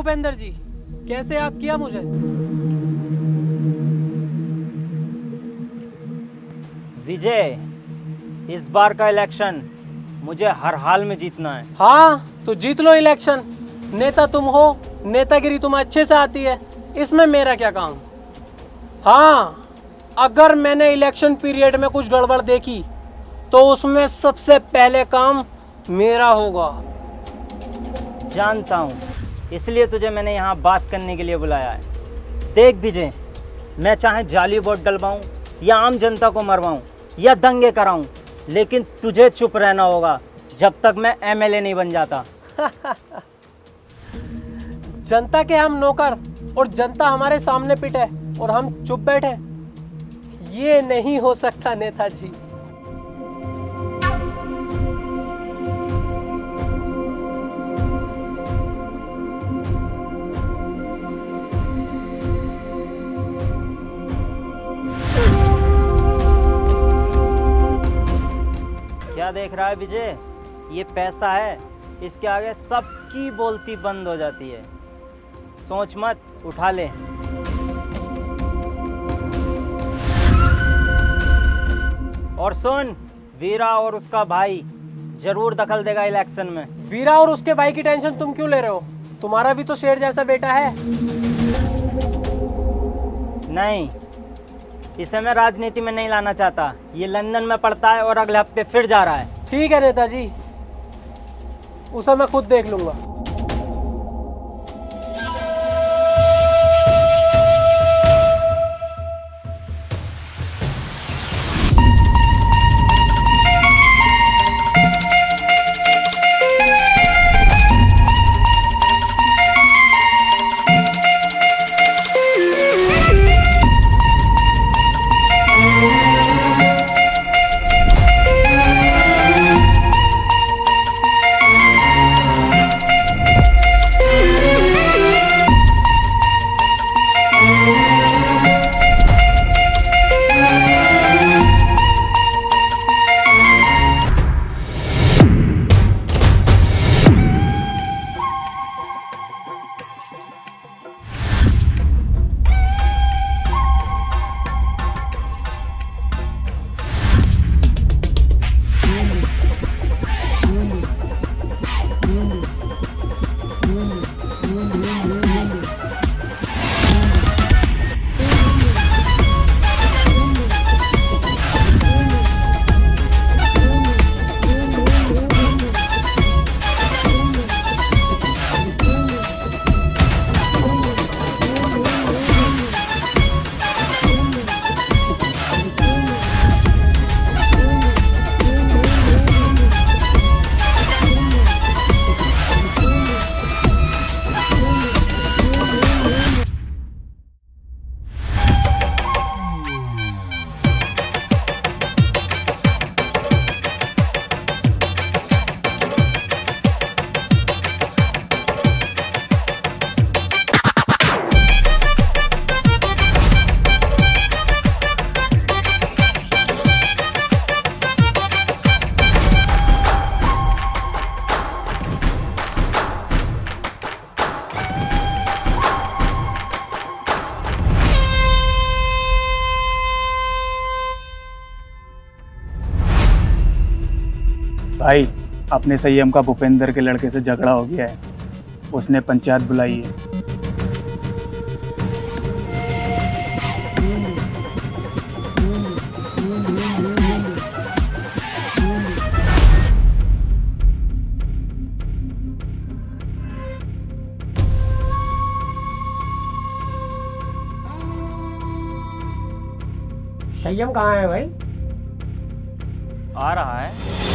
भूपेंद्र जी, कैसे याद किया मुझे? विजय, इस बार का इलेक्शन मुझे हर हाल में जीतना है। हाँ तो जीत लो इलेक्शन। नेता तुम हो, नेतागिरी तुम्हें अच्छे से आती है, इसमें मेरा क्या काम। हाँ, अगर मैंने इलेक्शन पीरियड में कुछ गड़बड़ देखी तो उसमें सबसे पहले काम मेरा होगा। जानता हूँ, इसलिए तुझे मैंने यहाँ बात करने के लिए बुलाया है। देख विजय, मैं चाहे जाली वोट डलवाऊँ या आम जनता को मरवाऊँ या दंगे कराऊँ, लेकिन तुझे चुप रहना होगा जब तक मैं एमएलए नहीं बन जाता। जनता के हम नौकर और जनता हमारे सामने पिटे और हम चुप बैठे, ये नहीं हो सकता नेताजी। क्या देख रहा है विजय? ये पैसा है, इसके आगे सबकी बोलती बंद हो जाती है। सोच मत, उठा ले। और सुन, वीरा और उसका भाई जरूर दखल देगा इलेक्शन में। वीरा और उसके भाई की टेंशन तुम क्यों ले रहे हो? तुम्हारा भी तो शेर जैसा बेटा है। नहीं, इसे मैं राजनीति में नहीं लाना चाहता। ये लंदन में पढ़ता है और अगले हफ्ते फिर जा रहा है। ठीक है नेताजी, उसे मैं खुद देख लूंगा। भाई, अपने संयम का भूपेंद्र के लड़के से झगड़ा हो गया है। उसने पंचायत बुलाई है। संयम कहाँ है भाई? आ रहा है।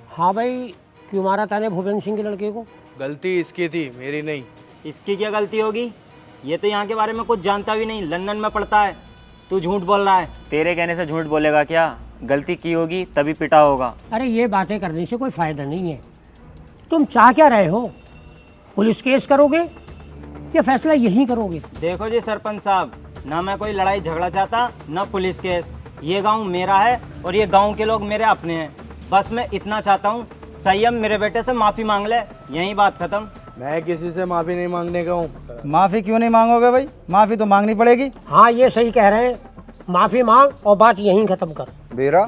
हाँ भाई, क्यों मारा ताने भूपेंद्र सिंह के लड़के को? गलती इसकी थी, मेरी नहीं। इसकी क्या गलती होगी? ये तो यहाँ के बारे में कुछ जानता भी नहीं, लंदन में पढ़ता है। तू झूठ बोल रहा है। तेरे कहने से झूठ बोलेगा क्या? गलती की होगी तभी पिटा होगा। अरे ये बातें करने से कोई फायदा नहीं है। तुम चाह क्या रहे हो? पुलिस केस करोगे या फैसला यहीं करोगे? देखो जी सरपंच साहब, ना मैं कोई लड़ाई झगड़ा चाहता ना पुलिस केस। ये गांव मेरा है और ये गांव के लोग मेरे अपने हैं। बस मैं इतना चाहता हूँ संयम मेरे बेटे से माफ़ी मांग ले, यही बात खत्म। मैं किसी से माफी नहीं मांगने का हूँ। माफ़ी क्यों नहीं मांगोगे भाई? माफ़ी तो मांगनी पड़ेगी। हाँ ये सही कह रहे हैं, माफ़ी मांग और बात यहीं ख़त्म कर। वीरा,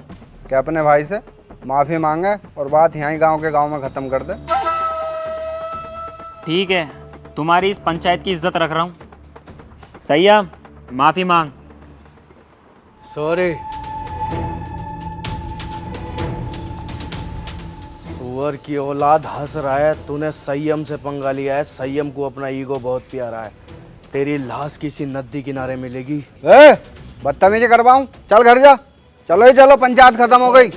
क्या अपने भाई से माफ़ी मांगे और बात यहीं गांव के गांव में ख़त्म कर दे। ठीक है, तुम्हारी इस पंचायत की इज्जत रख रहा हूँ। सैयम, माफ़ी मांग। सॉरी। सुअर की औलाद हंस रहा है, तूने संयम से पंगा लिया है। संयम को अपना ईगो बहुत प्यारा है। तेरी लाश किसी नदी किनारे मिलेगी। ए, बदतमीजी करवाऊं? चल घर जा। चलो ही चलो, पंचायत खत्म हो गई।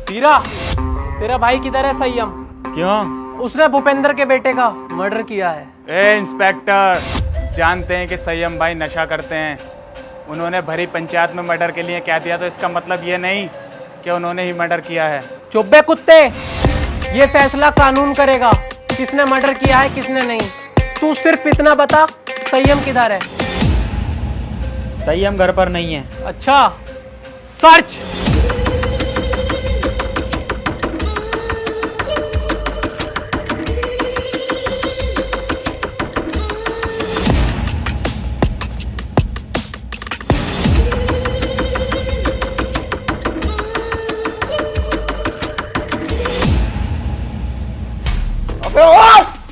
वीरा, तेरा भाई किधर है संयम? क्यों? उसने भूपेंद्र के बेटे का मर्डर किया है। ए इंस्पेक्टर, जानते हैं कि संयम भाई नशा करते हैं। उन्होंने भरी पंचायत में मर्डर के लिए कह दिया तो इसका मतलब ये नहीं कि उन्होंने ही मर्डर किया है। चुप बे कुत्ते, ये फैसला कानून करेगा किसने मर्डर किया है किसने नहीं। तू सिर्फ इतना बता, संयम किधर है? सैयम घर पर नहीं है। अच्छा, सर्च।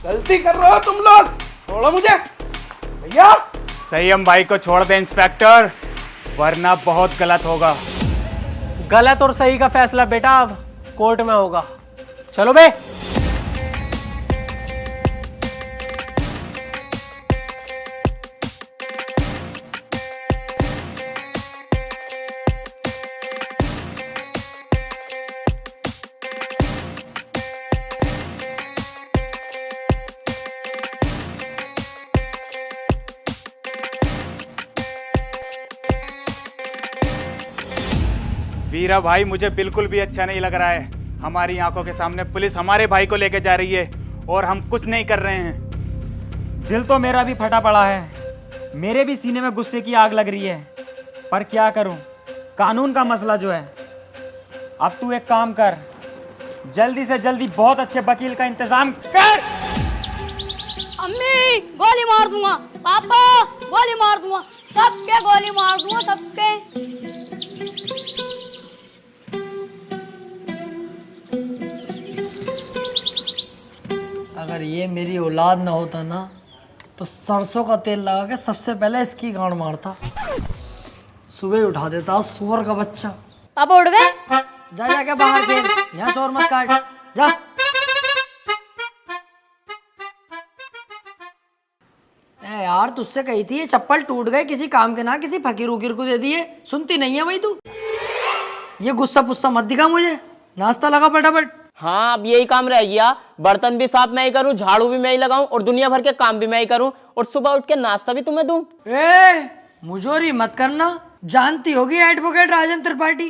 गलती कर रहे हो तुम लोग, छोड़ो मुझे भैया। संयम भाई को छोड़ दे इंस्पेक्टर, वरना बहुत गलत होगा। गलत और सही का फैसला बेटा अब कोर्ट में होगा। चलो बे। वीरा भाई, मुझे बिल्कुल भी अच्छा नहीं लग रहा है। हमारी आंखों के सामने पुलिस हमारे भाई को लेके जा रही है और हम कुछ नहीं कर रहे हैं। दिल तो मेरा भी फटा पड़ा है, मेरे भी सीने में गुस्से की आग लग रही है, पर क्या करूं, कानून का मसला जो है। अब तू एक काम कर, जल्दी से जल्दी बहुत अच्छे वकील का इंतजाम कर। अम्मी, गोली मार दूंगा। पापा, गोली मार दूंगा। सबके गोली मार दूंगा, सबके। अगर ये मेरी औलाद ना होता ना तो सरसों का तेल लगा के सबसे पहले इसकी गांड मारता। सुबह उठा देता सुअर का बच्चा। पापा उठ गए? जा जाके बाहर खेल, यहाँ शोर मत काट, जा। ए यार, तुझसे कही थी ये चप्पल टूट गए, किसी काम के ना किसी फकीर उकीर को दे दिए, सुनती नहीं है भाई तू। ये गुस्सा पुस्सा मत दिखा मुझे, नाश्ता लगा फटाफट। हाँ, अब यही काम रह गया। बर्तन भी साफ मैं ही करूं, झाड़ू भी मैं ही लगाऊं और दुनिया भर के काम भी मैं ही करूं और सुबह उठ के नाश्ता भी तुम्हें दूं। ए, मुझोरी मत करना, जानती होगी एडवोकेट राजन त्रिपाठी।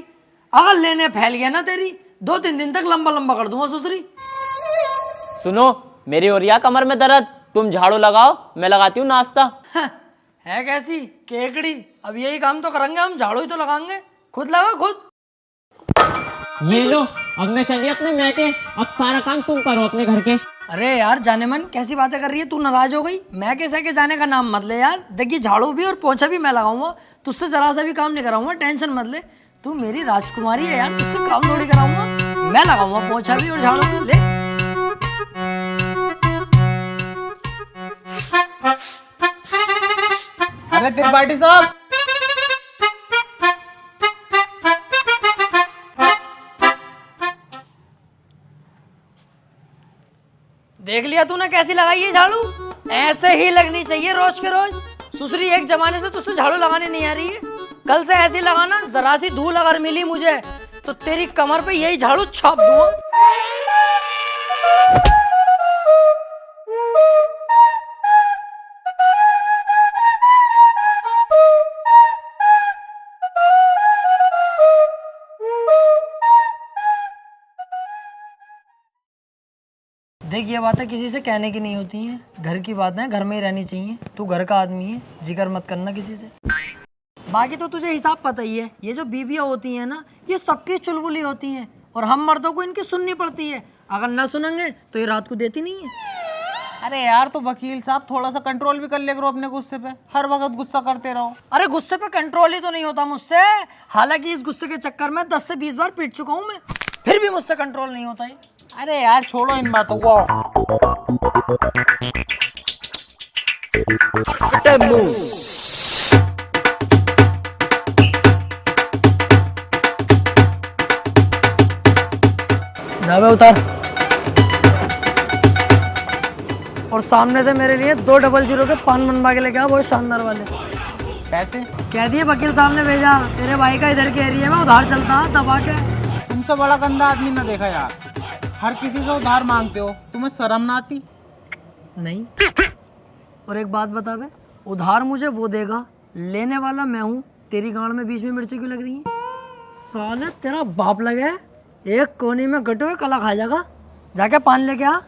अगर लेने फैल गया ना तेरी, 2-3 दिन तक लंबा लंबा कर दूंगा सुसरी। सुनो, मेरी हो रही है कमर में दर्द, तुम झाड़ू लगाओ, मैं लगाती हूँ नाश्ता। है कैसी केकड़ी, अब यही काम तो करेंगे हम, झाड़ू ही तो लगाएंगे। खुद लगा खुद। ये लो, अब मैं चलिए अपने मैके, अब सारा काम तुम करो अपने घर के। अरे यार जाने मन कैसी बातें कर रही है तू, नाराज हो गई? मैं कैसे के जाने का नाम मत ले यार। देखिए झाड़ू भी और पोछा भी मैं लगाऊंगा, तुझसे जरा सा भी काम नहीं कराऊंगा, टेंशन मत ले। तू मेरी राजकुमारी है यार, तुझसे काम थोड़ी कराऊंगा। मैं लगाऊंगा पोछा भी और झाड़ू भी। ले अरे त्रिपाठी साहब, देख लिया तूने कैसी लगाई है झाड़ू? ऐसे ही लगनी चाहिए रोज के रोज। सुसरी एक जमाने से तुझसे झाड़ू लगाने नहीं आ रही है, कल से ऐसी लगाना। जरा सी धूल अगर मिली मुझे तो तेरी कमर पे यही झाड़ू छाप दूंगा। देख ये बातें किसी से कहने की नहीं होती हैं, घर की बातें घर में ही रहनी चाहिए। तू घर का आदमी है, जिक्र मत करना किसी से। बाकी तो तुझे हिसाब पता ही है, ये जो बीबियाँ होती हैं ना, ये सबकी चुलबुली होती हैं और हम मर्दों को इनकी सुननी पड़ती है। अगर ना सुनेंगे तो ये रात को देती नहीं है। अरे यार तो वकील साहब थोड़ा सा कंट्रोल भी कर ले करो अपने गुस्से पे, हर वक्त गुस्सा करते रहो। अरे गुस्से पे कंट्रोल ही तो नहीं होता मुझसे। हालांकि इस गुस्से के चक्कर में 10 से 20 बार पीट चुका हूँ मैं, फिर भी मुझसे कंट्रोल नहीं होता है। अरे यार छोड़ो इन बातों को। जावे उतार, और सामने से मेरे लिए 200 के पान बनवा के लेके आ, बहुत शानदार वाले। पैसे कह दिए वकील साहब ने भेजा, तेरे भाई का इधर के एरिया में उधार चलता दबा के। तुमसे बड़ा गंदा आदमी ना देखा यार, हर किसी से उधार मांगते हो, तुम्हें शर्म ना आती? नहीं। और एक बात बता बे, उधार मुझे वो देगा, लेने वाला मैं हूँ। तेरी गांड में बीच में मिर्ची क्यों लग रही है? साले तेरा बाप लगे है, एक कोने में गटे हुए कला खा जाएगा। जाके पान लेके आ।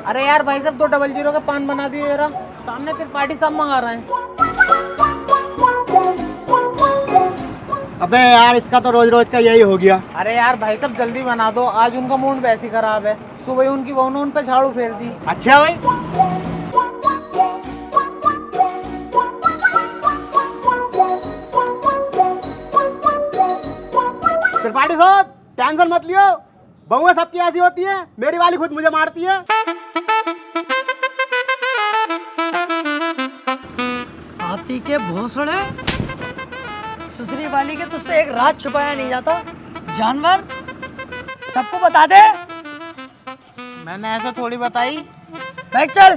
अरे यार भाई साहब 200 का पान बना दियो जरा, सामने त्रिपाठी साहब मंगा रहे हैं। अबे यार इसका तो रोज रोज का यही हो गया। अरे यार भाई साहब जल्दी बना दो, आज उनका मूड वैसे ही खराब है। सुबह ही उनकी बहू ने उन पे झाड़ू फेर दी। अच्छा भाई, त्रिपाठी साहब टेंशन मत लियो, बहुएं सबकी ऐसी होती है, मेरी वाली खुद मुझे मारती है। हाथी के भोसड़े, सुसरी वाली के तुझसे एक रात छुपाया नहीं जाता। जानवर सबको बता दे। मैंने ऐसा थोड़ी बताई। बैठ चल।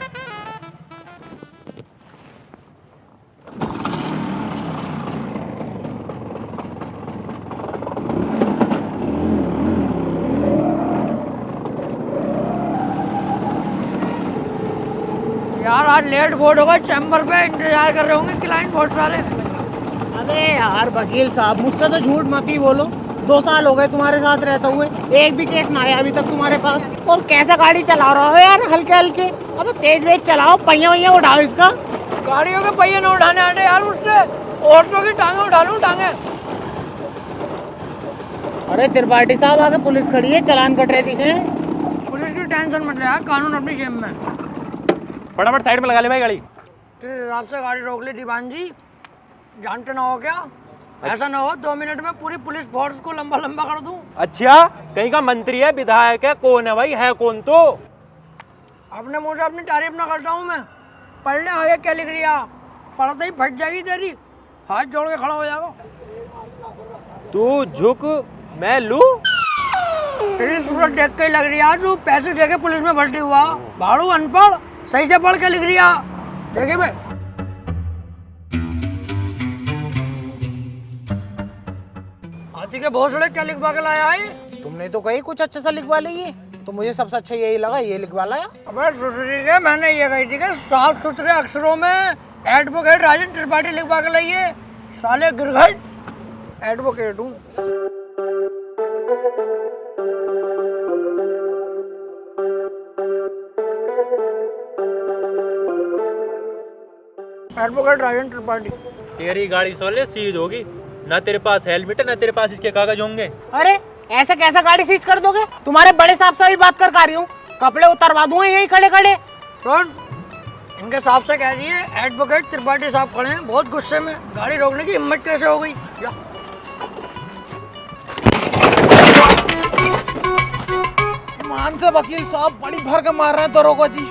यार आज लेट बोर्ड होगा, चैम्बर पे इंतजार कर रहे होंगे क्लाइंट बहुत सारे। अबे यार वकील साहब मुझसे तो झूठ मत ही बोलो, 2 साल हो गए तुम्हारे साथ रहते हुए, एक भी केस ना आया अभी तक तुम्हारे पास। और कैसा गाड़ी चला रहा हो यार, हल्के हल्के। अबे तेज वेज चलाओ, पहिया वहिया उठाओ इसका। गाड़ियों के पहिए न उठाने आते यार मुझसे, औरतों की टांगे उठा लूं टांगे। अरे त्रिपाठी साहब आगे पुलिस खड़ी है, चालान कट रहे दिखे। पुलिस की टेंशन मत ले यार, कानून अपनी जेब में। फटाफट साइड में लगा ले भाई गाड़ी। तेरे हिसाब से गाड़ी रोक ली दीवान जी, जानते ना हो क्या? ऐसा ना हो 2 मिनट में पूरी पुलिस फोर्स को लंबा लंबा कर दूं। अच्छा कहीं का मंत्री है, विधायक है, कौन है भाई, है कौन? तो अपने मुंह से अपनी तारीफ ना करता हूँ मैं। पढ़ने आगे क्या लिख रही है, पढ़ते ही फट जाएगी तेरी, हाथ जोड़ के खड़ा हो जाएगा। तू झुक मैं लूं। तेरी सूरत देख के ही लग रही है तू पैसे दे के पुलिस में भर्ती हुआ। भाड़ू अनपढ़, सही से पढ़ के लिख रही है। देखिए भाई हाथी के भोसड़े क्या लिखवा के लाया है? तुमने तो कही कुछ अच्छा सा लिखवा लीजिए, तो मुझे सबसे अच्छा यही लगा, ये लिखवा लाया। अबे सुसरी के मैंने ये कही थी कि साफ सुथरे अक्षरों में एडवोकेट राजन त्रिपाठी लिखवा के लाइए। साले गिरघट एडवोकेट हूँ। एडवोकेट राजेंद्र त्रिपाठी। तेरी गाड़ी सोले सीज होगी, ना तेरे पास हेलमेट है ना तेरे पास इसके कागज होंगे। अरे ऐसे कैसे गाड़ी सीज कर दोगे? तुम्हारे बड़े साहब से भी बात कर रही हूँ, कपड़े उतरवा दूंगा यही खड़े खड़े। सुन, इनके साहब से कह दिए एडवोकेट त्रिपाठी साहब खड़े हैं, बहुत गुस्से में, गाड़ी रोकने की हिम्मत कैसे हो गई? मान से वकील साहब बड़ी भर के मार रहे हैं दरोगा जी,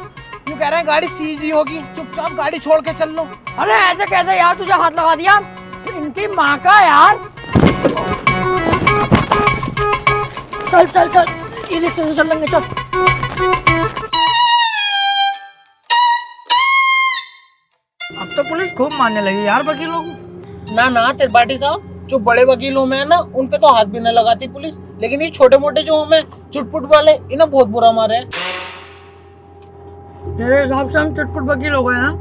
यूँ कह रहे हैं गाड़ी सीज ही होगी, चुपचाप गाड़ी छोड़ के चल लो। अरे ऐसे कैसे यार, तुझे हाथ लगा दिया? इनकी माँ का यार। चल चल चल, ई रिक्शे से चल लेंगे, चल। अब तो पुलिस खूब मारने लगी यार वकीलों को। ना त्रिपाठी साहब, जो बड़े वकीलों में है ना उन पे तो हाथ भी न लगाती पुलिस, लेकिन ये छोटे मोटे जो हमें चुटपुट वाले इन्हें बहुत बुरा मारे हैं। तेरे हिसाब से हम चुटपुट वकील हो गए ना?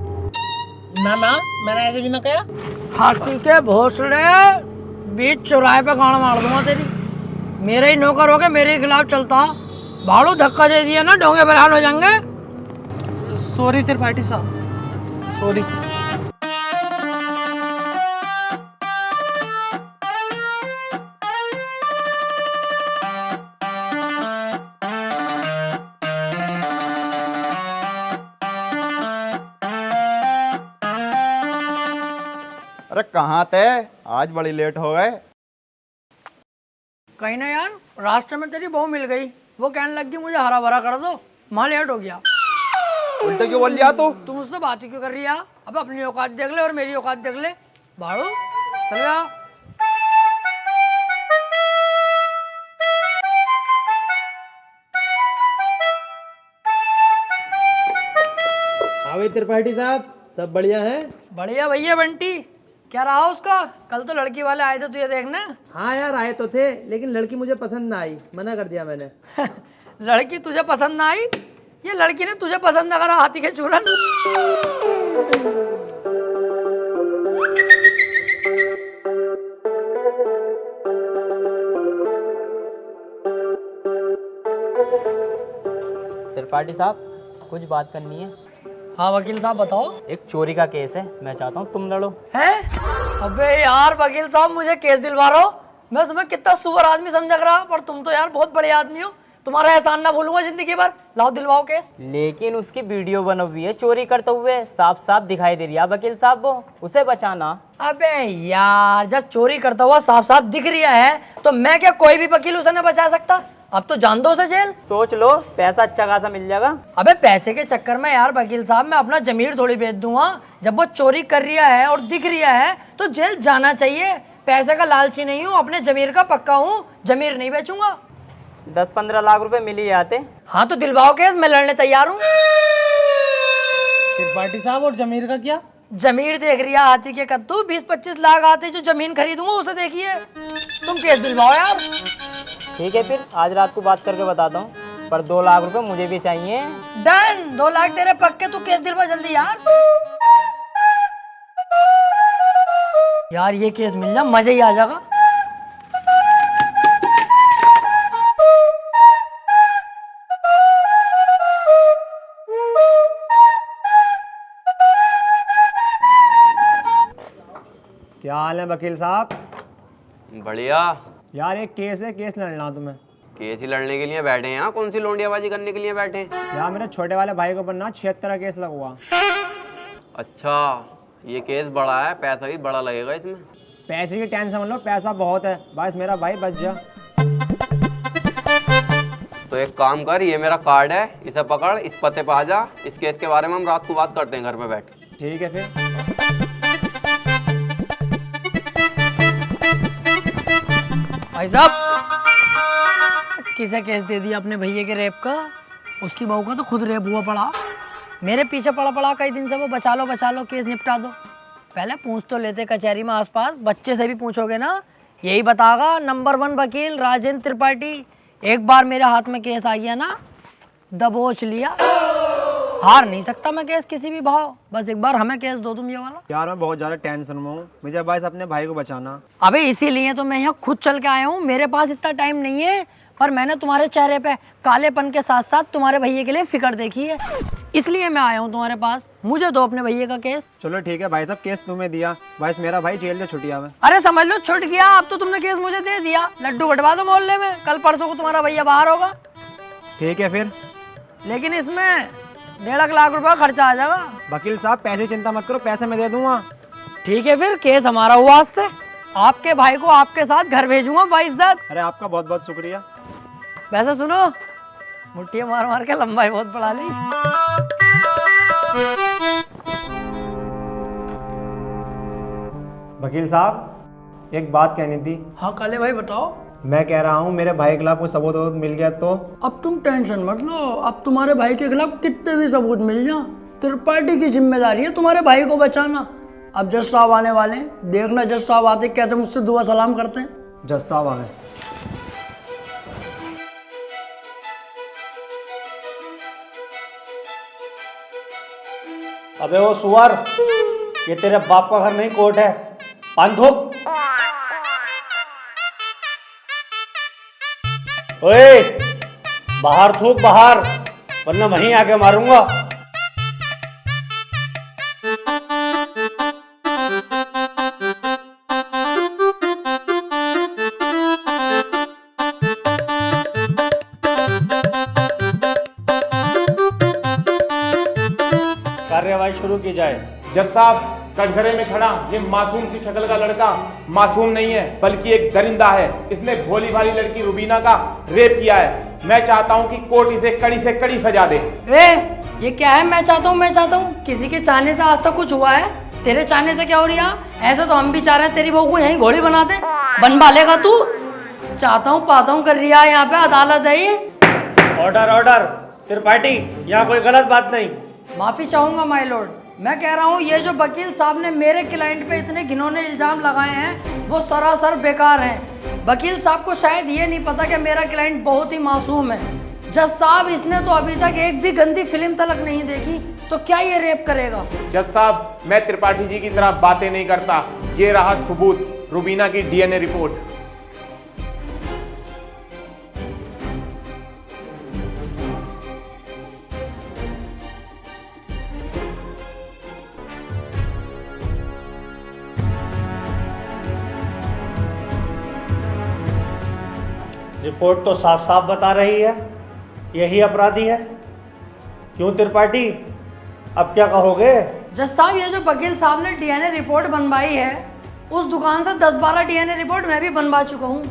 ना मैंने ऐसे भी ना कहा। हाथी के भोसले बीच चौराहे पे गाड़ मार दूंगा तेरी। मेरे ही नौकर हो गए, मेरे ही खिलाफ चलता, भाड़ू धक्का दे दिया ना, ढोंगे बरहाल हो जाएंगे। सॉरी त्रिपाठी साहब, सॉरी। अरे कहाँ थे? आज बड़ी लेट हो गए। कहीं ना यार, रास्ते में तेरी बहू मिल गई, वो कहने लगी मुझे हरा भरा कर दो, वहाँ लेट हो गया। उल्टे क्यों बोल लिया तू? तुम मुझसे बात ही क्यों कर रही है? अब अपनी औकात देख ले और मेरी औकात देख ले। भाड़ू चल जा। हाँ त्रिपाठी साहब, सब बढ़िया है? बढ़िया भैया बंटी, क्या रहा उसका? कल तो लड़की वाले आए थे तुझे देखने। हाँ यार आए तो थे, लेकिन लड़की मुझे पसंद ना आई, मना कर दिया मैंने। लड़की तुझे पसंद ना आई? ये लड़की ने तुझे पसंद ना करा, हाथी के चूरन। त्रिपाठी साहब, कुछ बात करनी है। हाँ वकील साहब बताओ। एक चोरी का केस है, मैं चाहता हूँ तुम लड़ो। है? अबे यार वकील साहब, मुझे केस दिलवा रहे हो? मैं तुम्हें कितना सुअर आदमी समझ रहा, पर तुम तो यार बहुत बड़े आदमी हो, तुम्हारा एहसान ना भूलूंगा जिंदगी भर। लाओ दिलवाओ केस। लेकिन उसकी वीडियो बनी हुई है चोरी करते हुए, साफ साफ दिखाई दे रही है वकील साहब, वो उसे बचाना। अबे यार, जब चोरी करता हुआ साफ साफ दिख रहा है तो मैं क्या कोई भी वकील उसे न बचा सकता? अब तो जान दो उसे जेल। सोच लो, पैसा अच्छा खासा मिल जाएगा। अबे पैसे के चक्कर में यार वकील साहब मैं अपना जमीर थोड़ी बेच दूंगा। जब वो चोरी कर रहा है और दिख रहा है तो जेल जाना चाहिए। पैसे का लालची नहीं हूँ, अपने जमीर का पक्का हूँ, जमीर नहीं बेचूंगा। 10-15 लाख रुपए मिल ही जाते। हाँ तो दिलवाओ केस, मैं लड़ने तैयार हूँ। त्रिपाठी साहब, और जमीर का क्या? जमीर देख रही है हाथी के कद्दू, 20-25 लाख आते जो जमीन खरीदूंगा उसे देखिए। तुम केस दिलवाओ यार। ठीक है, फिर आज रात को बात करके बताता हूँ, पर 2 लाख रुपए मुझे भी चाहिए। डन, 2 लाख तेरे पक्के, तू केस दिलवा जल्दी यार। यार ये केस मिल जा, मजा ही आ जाएगा। क्या हाल है वकील साहब? बढ़िया यार एक केस है, केस लड़ना तुम्हें। केस ही लड़ने के लिए बैठे हैं यहाँ? कौन सी लोंडियाबाजी करने के लिए बैठे हैं? यार मेरे छोटे वाले भाई के ऊपर ना 76 का केस लगा। अच्छा, ये केस बड़ा है, पैसा भी बड़ा लगेगा इसमें। पैसे की टेंशन मत लो, पैसा बहुत है, बस मेरा भाई बच जा। तो एक काम कर, ये मेरा कार्ड है, इसे पकड़, इस पते पे आ जा। इस केस के बारे में हम रात को बात करते हैं घर पे बैठ। ठीक है फिर। भाई साहब, किसे केस दे दिया अपने भैया के रेप का? उसकी बहू का तो खुद रेप हुआ पड़ा, मेरे पीछे पड़ा पड़ा कई दिन से वो। बचा लो केस निपटा दो। पहले पूछ तो लेते कचहरी में आसपास, बच्चे से भी पूछोगे ना यही बतागा नंबर 1 वकील राजेंद्र त्रिपाठी। एक बार मेरे हाथ में केस आ गया ना, दबोच लिया। हार नहीं सकता मैं केस किसी भी भाव, बस एक बार हमें केस दो तुम ये वाला। यार मैं बहुत ज़्यादा टेंशन में हूँ, मुझे बस अपने भाई को बचाना। अबे इसीलिए तो मैं यहाँ खुद चल के आया हूँ, मेरे पास इतना टाइम नहीं है, पर मैंने तुम्हारे चेहरे पे कालेपन के साथ साथ तुम्हारे भैया के लिए फिक्र देखी है, इसलिए मैं आया हूँ तुम्हारे पास। मुझे दो अपने भैया का केस। चलो ठीक है भाई साहब, केस तुम्हें दिया, बस मेरा भाई जेल से छुट्टिया में। अरे समझ लो छुट गया, अब तो तुमने केस मुझे दे दिया, लड्डू बंटवा दो मोहल्ले में, कल परसों को तुम्हारा भैया बाहर होगा। ठीक है फिर, लेकिन इसमें 1.5 लाख रुपया खर्चा आ जाएगा। वकील साहब पैसे चिंता मत करो, पैसे मैं दे दूंगा। ठीक है फिर, केस हमारा हुआ आज से, आपके भाई को आपके साथ घर भेजूंगा बाइज्जत। अरे आपका बहुत बहुत शुक्रिया। वैसे सुनो, मुट्ठी मार मार के लंबाई बहुत बढ़ा ली। वकील साहब एक बात कहनी थी। हाँ काले भाई बताओ। मैं कह रहा हूँ मेरे भाई के खिलाफ कोई सबूत मिल गया तो? अब तुम टेंशन मत लो, अब तुम्हारे भाई के खिलाफ कितने भी सबूत मिल जाए, त्रिपाठी की जिम्मेदारी है तुम्हारे भाई को बचाना। अब जज साहब आने वाले हैं, देखना जज साहब आते कैसे मुझसे दुआ सलाम करते हैं। जज साहब आ गए। अबे वो सुअर, ये तेरे बाप का घर नहीं कोर्ट है, पान थूक। ओए बाहर थूक बाहर, वरना वहीं आके मारूंगा। कार्यवाही शुरू की जाए। जज साहब, कटघरे में खड़ा ये मासूम सी शक्ल का लड़का मासूम नहीं है, बल्कि एक दरिंदा है। इसने भोली भाली लड़की रुबीना का रेप किया है। मैं चाहता हूं कि कोर्ट इसे कड़ी से कड़ी सजा दे। ये क्या है मैं चाहता हूँ? किसी के चाहने से आज तक कुछ हुआ है? तेरे चाहने से क्या हो रहा? ऐसे तो हम भी चाह रहे हैं तेरी बहू को यहीं घोड़ी बना दे, बनवा लेगा तू? चाहता हूँ पाता हूँ कर रहा है, यहाँ पे अदालत है ये। ऑर्डर ऑर्डर, त्रिपाठी यहाँ कोई गलत बात नहीं। माफी चाहूंगा माय लॉर्ड, मैं कह रहा हूँ ये जो वकील साहब ने मेरे क्लाइंट पे इतने घिनौने इल्जाम लगाए हैं वो सरासर बेकार हैं। वकील साहब को शायद ये नहीं पता कि मेरा क्लाइंट बहुत ही मासूम है। जज साहब, इसने तो अभी तक एक भी गंदी फिल्म तलक नहीं देखी, तो क्या ये रेप करेगा? जज साहब, मैं त्रिपाठी जी की तरह बातें नहीं करता। ये रहा सबूत, रुबीना की डीएनए रिपोर्ट। रिपोर्ट तो साफ साफ बता रही है यही अपराधी है। क्यों त्रिपाठी, अब क्या कहोगे? जज साहब, ये जो वकील साहब ने डीएनए रिपोर्ट बनवाई है, उस दुकान से 10-12 डीएनए रिपोर्ट मैं भी बनवा चुका हूँ।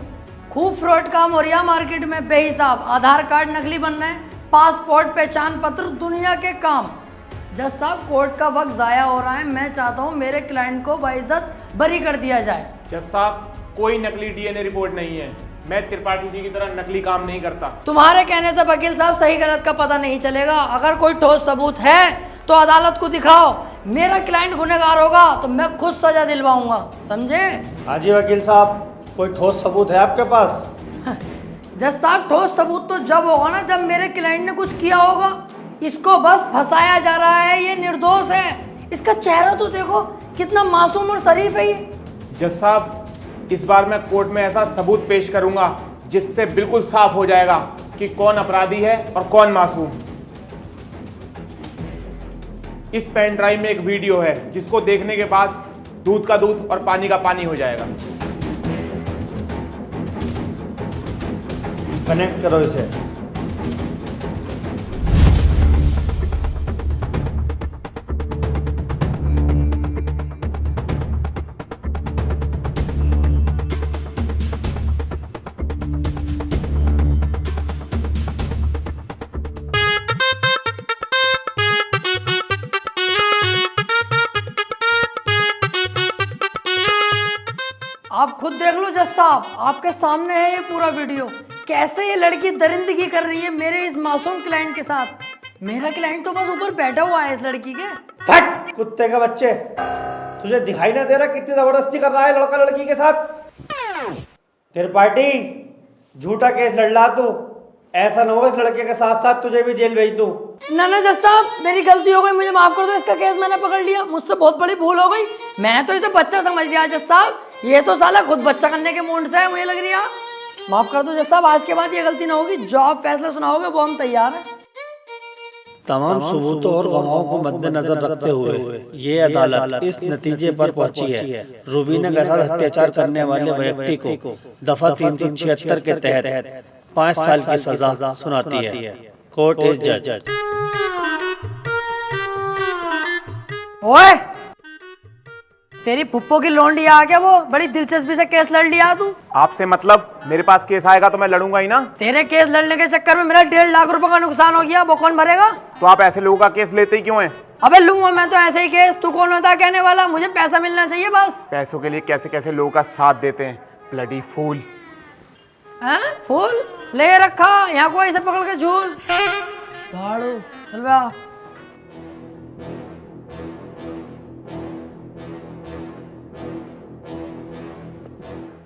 खूब फ्रॉड काम हो रहा मार्केट में बेहिसाब, आधार कार्ड नकली बन रहे हैं, पासपोर्ट पहचान पत्र दुनिया के काम। जज साहब, कोर्ट का वक्त जाया हो रहा है, मैं चाहता हूँ मेरे क्लाइंट को बाइज्जत बरी कर दिया जाए। जज साहब, कोई नकली डीएनए रिपोर्ट नहीं है। मैं त्रिपाठी जी की तरह नकली काम नहीं करता। तुम्हारे कहने से वकील साहब सही गलत का पता नहीं चलेगा। अगर कोई ठोस सबूत है तो अदालत को दिखाओ। मेरा क्लाइंट गुनहगार होगा तो मैं खुद सजा दिलवाऊंगा, समझे? हाँ जी वकील साहब, कोई ठोस सबूत है आपके पास? जज साहब, ठोस सबूत तो जब होगा ना जब मेरे क्लाइंट ने कुछ किया होगा। इसको बस फंसाया जा रहा है, ये निर्दोष है। इसका चेहरा तो देखो, कितना मासूम और शरीफ है ये। जज साहब, इस बार मैं कोर्ट में ऐसा सबूत पेश करूंगा जिससे बिल्कुल साफ हो जाएगा कि कौन अपराधी है और कौन मासूम। इस पेन ड्राइव में एक वीडियो है जिसको देखने के बाद दूध का दूध और पानी का पानी हो जाएगा। कनेक्ट करो इसे। आप खुद देख लो जज साहब, आपके सामने है ये पूरा वीडियो। कैसे ये लड़की दरिंदगी कर रही है मेरे इस मासूम क्लाइंट के साथ। मेरा क्लाइंट तो बस ऊपर बैठा हुआ है इस लड़की के। हट कुत्ते के बच्चे, तुझे दिखाई ना दे रहा कितनी जबरदस्ती कर रहा है लड़का लड़की के साथ? त्रिपाठी, झूठा केस लड़ रहा तू। ऐसा ना हो इस लड़के के साथ साथ तुझे भी जेल भेज दूं। ना ना जज साहब, मेरी गलती हो गई, मुझे माफ कर दो। इसका केस मैंने पकड़ लिया, मुझसे बहुत बड़ी भूल हो गई। मैं तो इसे बच्चा समझ लिया जज साहब, ये तो साला खुद बच्चा करने के मूड से है, मुझे लग रही है। माफ कर दो जज साहब, आज के बाद ये गलती ना होगी। जो आप फैसला सुनाओगे वो हम तैयार हैं। तमाम सबूतों और गवाहों को मद्देनजर रखते हुए ये अदालत इस नतीजे पर पहुंची है, रुबीना के साथ अत्याचार करने वाले व्यक्ति को दफा 376 के तहत 5 साल की सजा सुनाती है। कोर्ट इज जज। ओए, तेरी फुप्पो की लौंडी आ गया, वो बड़ी दिलचस्पी से केस लड़ लिया तू। आपसे मतलब? मेरे पास केस आएगा तो मैं लड़ूंगा ही ना। तेरे केस लड़ने के चक्कर में मेरा 1.5 लाख रुपए का नुकसान हो गया, वो कौन भरेगा? तो आप ऐसे लोगों का केस लेते ही क्यों हैं? अबे लूंगा मैं तो ऐसे ही केस, तू कौन होता कहने वाला? मुझे पैसा मिलना चाहिए बस। पैसों के लिए कैसे कैसे लोगों का साथ देते हैं, ब्लडी फूल। हैं? फूल ले रखा यहाँ को, ऐसे पकड़ के झूल झाड़ू चल बे।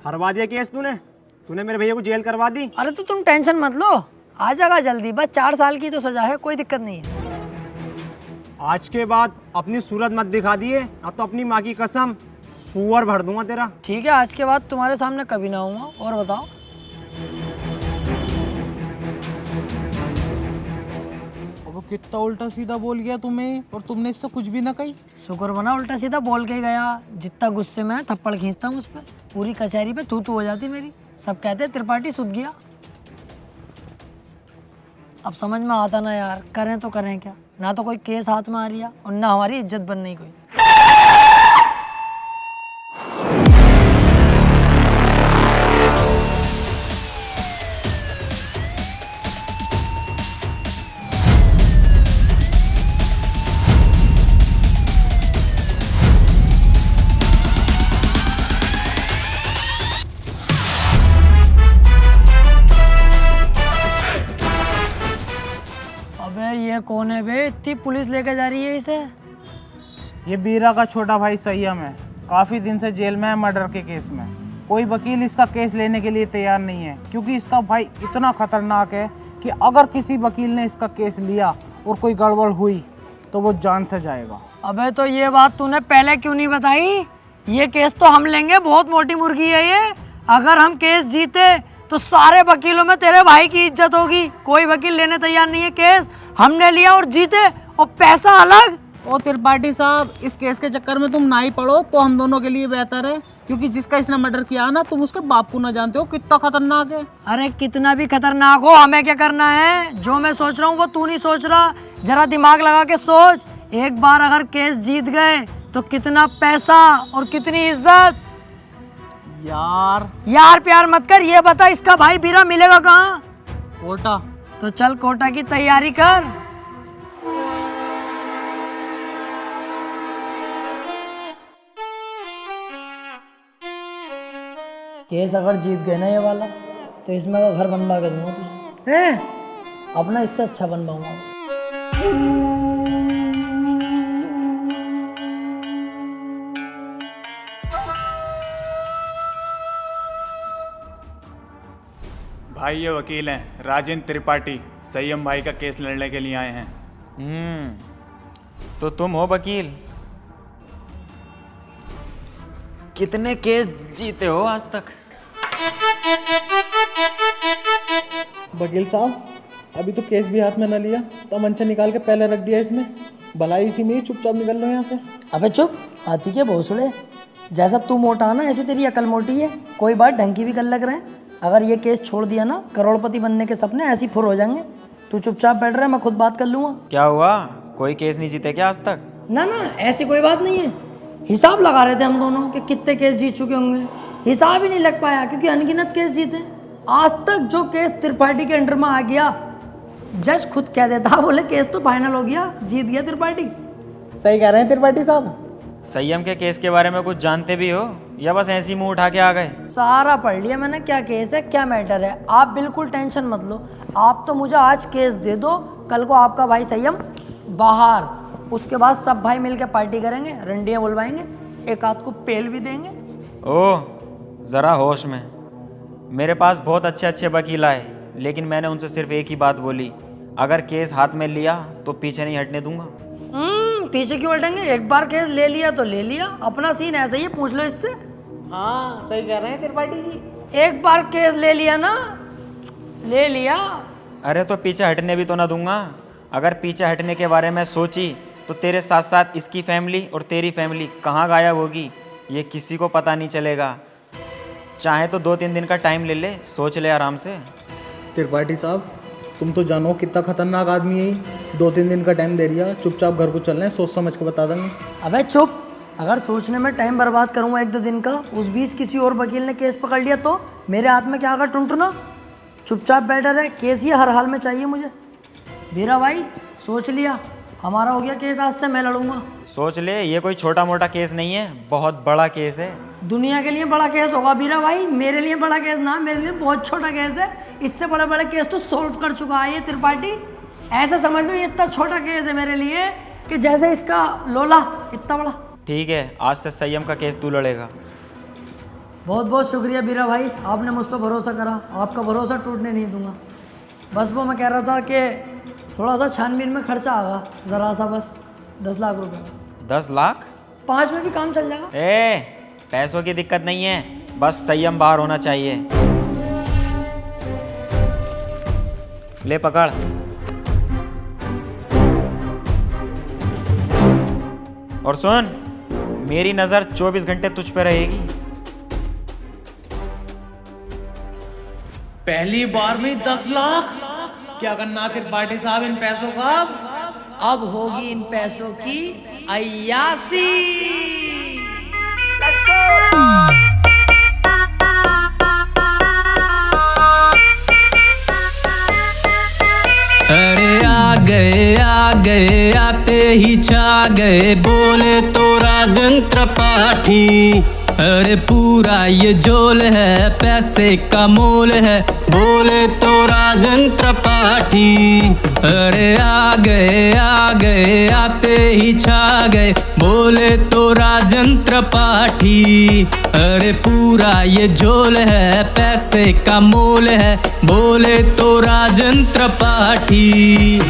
हरवा दिया केस तूने मेरे भैया को जेल करवा दी। अरे तो तुम टेंशन मत लो, आ जाएगा जल्दी, बस 4 साल की तो सजा है, कोई दिक्कत नहीं है। आज के बाद अपनी सूरत मत दिखा दिए, अब तो अपनी माँ की कसम सुअर भर दूंगा तेरा। ठीक है, आज के बाद तुम्हारे सामने कभी ना आऊंगा। और बताओ? वो कितना उल्टा सीधा बोल गया तुम्हें, और तुमने इससे कुछ भी ना कही। शुक्र बना उल्टा सीधा बोल के गया, जितना गुस्से में थप्पड़ खींचता हूँ उस पर, पूरी कचहरी पे तू हो जाती मेरी। सब कहते त्रिपाठी सुध गया। अब समझ में आता ना यार, करें तो करें क्या, ना तो कोई केस हाथ में आ रही है और ना हमारी इज्जत बन नहीं कोई। ये कौन है बे, इतनी पुलिस लेके जा रही है इसे? ये बीरा का छोटा भाई संयम है, काफी दिन से जेल में है मर्डर के केस में। कोई वकील इसका केस लेने के लिए तैयार नहीं है, क्योंकि इसका भाई इतना खतरनाक है कि अगर किसी वकील ने इसका केस लिया और कोई गड़बड़ हुई तो वो जान से जाएगा। अबे तो ये बात तूने पहले क्यों नहीं बताई? ये केस तो हम लेंगे, बहुत मोटी मुर्गी है ये। अगर हम केस जीते तो सारे वकीलों में तेरे भाई की इज्जत होगी। कोई वकील लेने तैयार नहीं है केस, हमने लिया और जीते, और पैसा अलग। ओ त्रिपाठी साहब, इस केस के चक्कर में तुम ना ही पड़ो तो हम दोनों के लिए बेहतर है, क्योंकि जिसका इसने मर्डर किया ना, तुम उसके बाप को ना जानते हो कितना खतरनाक है। अरे कितना भी खतरनाक हो, हमें क्या करना है? जो मैं सोच रहा हूँ वो तू नहीं सोच रहा, जरा दिमाग लगा के सोच। एक बार अगर केस जीत गए तो कितना पैसा और कितनी इज्जत। यार प्यार मत कर, ये बता इसका भाई बीरा मिलेगा कहाँ? कोटा। तो चल कोटा की तैयारी कर। केस अगर जीत गए ना ये वाला, तो इसमें वो घर बनवा के दूंगा तुझे। अपना इससे अच्छा बनवाऊंगा। भाई ये वकील हैं राजेंद्र त्रिपाठी, संयम भाई का केस लड़ने के लिए आए हैं। तो तुम हो वकील? कितने केस जीते हो आज तक? वकील साहब, अभी तो केस भी हाथ में न लिया, तो मंचा निकाल के पहले रख दिया इसने। भलाई इसी में ही चुपचाप निकल लो यहाँ से। अबे चुप, हाथी के भोसड़े। जैसा तू मोटा है ना, ऐसी तेरी अकल मोटी है। कोई बात ढंग की भी कर लग रहे हैं। अगर ये केस छोड़ दिया ना, करोड़पति बनने के सपने ऐसी फुर हो जाएंगे। तू चुपचाप बैठ रहा है, मैं खुद बात कर लूंगा। क्या हुआ, कोई केस नहीं जीते क्या आज तक? ना ना, ऐसी कोई बात नहीं है। हिसाब लगा रहे थे हम दोनों कि कितने केस जीत चुके होंगे, हिसाब ही नहीं लग पाया क्योंकि अनगिनत केस जीते। आज तक जो केस त्रिपाठी के अंडर में आ गया, जज खुद कह देता, बोले केस तो फाइनल हो गया, जीत गया त्रिपाठी। सही कह रहे हैं त्रिपाठी साहब। संयम के केस के बारे में कुछ जानते भी हो या बस ऐसी मुंह उठा के आ गए? सारा पढ़ लिया मैंने, क्या केस है क्या मैटर है। आप बिल्कुल टेंशन मत लो, आप तो मुझे आज केस दे दो, कल को आपका भाई संयम बाहर, उसके बाद सब भाई मिलकर पार्टी करेंगे, रंडियाँ बुलवाएंगे, एक आध को पेल भी देंगे। ओह, ज़रा होश में। मेरे पास बहुत अच्छे अच्छे वकील आए, लेकिन मैंने उनसे सिर्फ एक ही बात बोली, अगर केस हाथ में लिया तो पीछे नहीं हटने दूंगा। पीछे क्यों हटेंगे? एक बार केस ले लिया तो ले लिया, अपना सीन ऐसा ही है, पूछ लो इससे। हाँ सही कह रहे हैं त्रिपाठी जी। एक बार केस ले लिया ना, ले लिया। अरे तो पीछे हटने भी तो ना दूंगा। अगर पीछे हटने के बारे में सोची तो तेरे साथ साथ इसकी फैमिली और तेरी फैमिली कहाँ गायब होगी ये किसी को पता नहीं चलेगा। चाहे तो 2-3 दिन का टाइम ले ले, सोच ले आराम से। त्रिपाठी साहब तुम तो जानो कितना खतरनाक आदमी है ये। 2-3 दिन का टाइम दे दिया, चुपचाप घर को चल रहे हैं, सोच समझ के बता देंगे। अबे चुप, अगर सोचने में टाइम बर्बाद करूंगा 1-2 दिन का, उस बीच किसी और वकील ने केस पकड़ लिया तो मेरे हाथ में क्या आगा टुनटुना। चुपचाप बैठा रहे, केस ये हर हाल में चाहिए मुझे। बीरा भाई सोच लिया, हमारा हो गया केस, आज से मैं लड़ूंगा। सोच ले, ये कोई छोटा मोटा केस नहीं है, बहुत बड़ा केस है। दुनिया के लिए बड़ा केस होगा बीरा भाई, मेरे लिए बड़ा केस ना, मेरे लिए बहुत छोटा केस है। इससे बड़े बड़े केस तो सॉल्व कर चुका है ये त्रिपाठी। ऐसे समझ लो ये इतना छोटा केस है मेरे लिए कि जैसे इसका लोला इतना बड़ा। ठीक है, आज से संयम का केस तू लड़ेगा। बहुत बहुत शुक्रिया बीरा भाई, आपने मुझ पर भरोसा करा, आपका भरोसा टूटने नहीं दूंगा। बस वो मैं कह रहा था कि थोड़ा सा छानबीन में खर्चा आगा, ज़रा सा, बस 10 लाख रुपए। 10 लाख? 5 में भी काम चल जाएगा। पैसों की दिक्कत नहीं है, बस संयम बाहर होना चाहिए। ले पकड़। और सुन, मेरी नजर 24 घंटे तुझ पे रहेगी। पहली बार में 10 लाख? क्या करना त्रिपाठी साहब इन पैसों का? अब होगी इन पैसों की अय्यासी। अरे आ गए आते ही छा गए, बोले तो राजन त्रिपाठी। अरे पूरा ये झोल है, पैसे का मोल है, बोले तो राजन त्रिपाठी। अरे आ गए आते ही छा गए, बोले तो राजन त्रिपाठी। अरे पूरा ये झोल है, पैसे का मोल है, बोले तो राजन त्रिपाठी।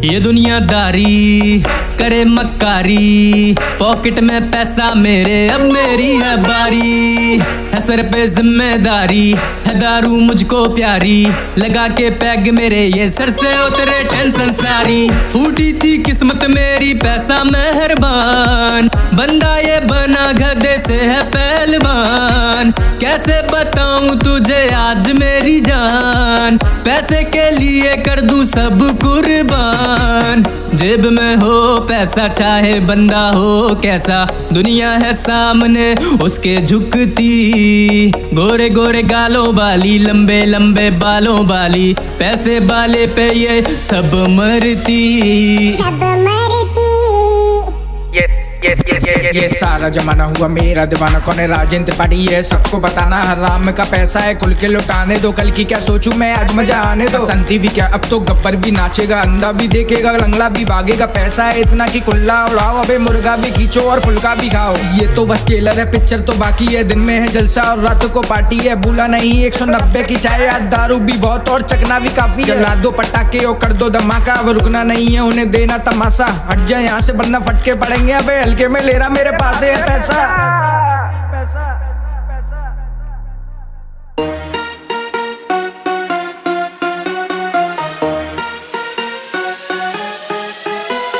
ये दुनियादारी करे मक्कारी, पॉकेट में पैसा मेरे, अब मेरी है बारी। है सर पे जिम्मेदारी, है दारू मुझको प्यारी, लगा के पैग मेरे ये सर से उतरे टेंशन सारी। फूटी थी किस्मत मेरी, पैसा मेहरबान, बंदा ये बना गधे से है पहलवान। कैसे बताऊं तुझे आज मेरी जान, पैसे के लिए कर दूं सब कुर्बान। जेब में हो पैसा, चाहे बंदा हो कैसा, दुनिया है सामने उसके झुकती। गोरे गोरे गालों वाली, लंबे लंबे बालों वाली, पैसे वाले पे ये सब मरती। ये सारा जमाना हुआ मेरा दीवाना, कौन है राजन त्रिपाठी ये सबको बताना। हराम का पैसा है खुल के लुटाने दो, कल की क्या सोचूं मैं आज मजा आने दो। संती भी क्या अब तो गब्बर भी नाचेगा, अंधा भी देखेगा, लंगड़ा भी भागेगा। पैसा है इतना कि कुल्ला उड़ाओ, अबे मुर्गा भी खींचो और फुल्का भी खाओ। ये तो बस ट्रेलर है, पिक्चर तो बाकी है। दिन में है जलसा और रात को पार्टी है, भूला नहीं 190 की चाय, याद दारू भी बहुत और चकना भी काफी है। जला दो पटाखे और कर दो धमाका, अब रुकना नहीं है उन्हें देना तमाशा। हट जाए यहाँ से वरना फटके पड़ेंगे, अबे हल्के में ले रहा मेरे पास है पैसा।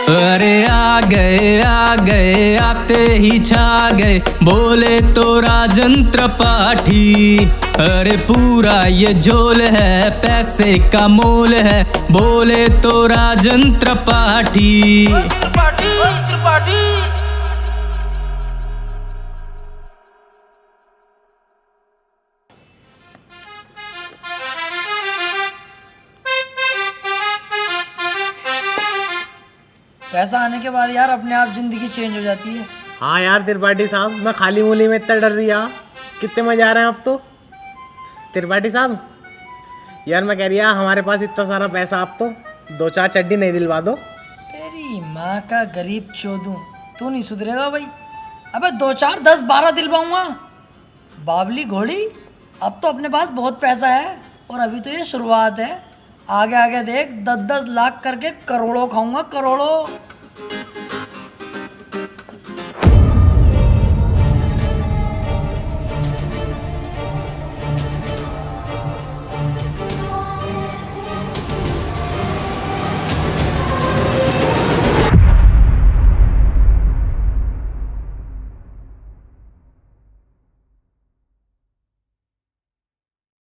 अरे आ गए आते ही छा गए, बोले तो राजन त्रिपाठी। अरे पूरा ये झोल है, पैसे का मोल है, बोले तो राजन त्रिपाठी। पैसा आने के बाद यार अपने आप जिंदगी चेंज हो जाती है। हाँ यार त्रिपाठी साहब, मैं खाली मूली में इतना डर रही, कितने मजा आ रहे हैं अब तो। त्रिपाठी साहब यार मैं कह रही हमारे पास इतना सारा पैसा, आप तो 2-4 चड्डी नहीं दिलवा दो। तेरी माँ का गरीब चोदू, तू नहीं सुधरेगा भाई। अबे 2-4, 10, 12 दिलवाऊंगा। बाबली घोड़ी, अब तो अपने पास बहुत पैसा है और अभी तो ये शुरुआत है। आगे आगे देख 10-10 लाख करके करोड़ों खाऊंगा, करोड़ों।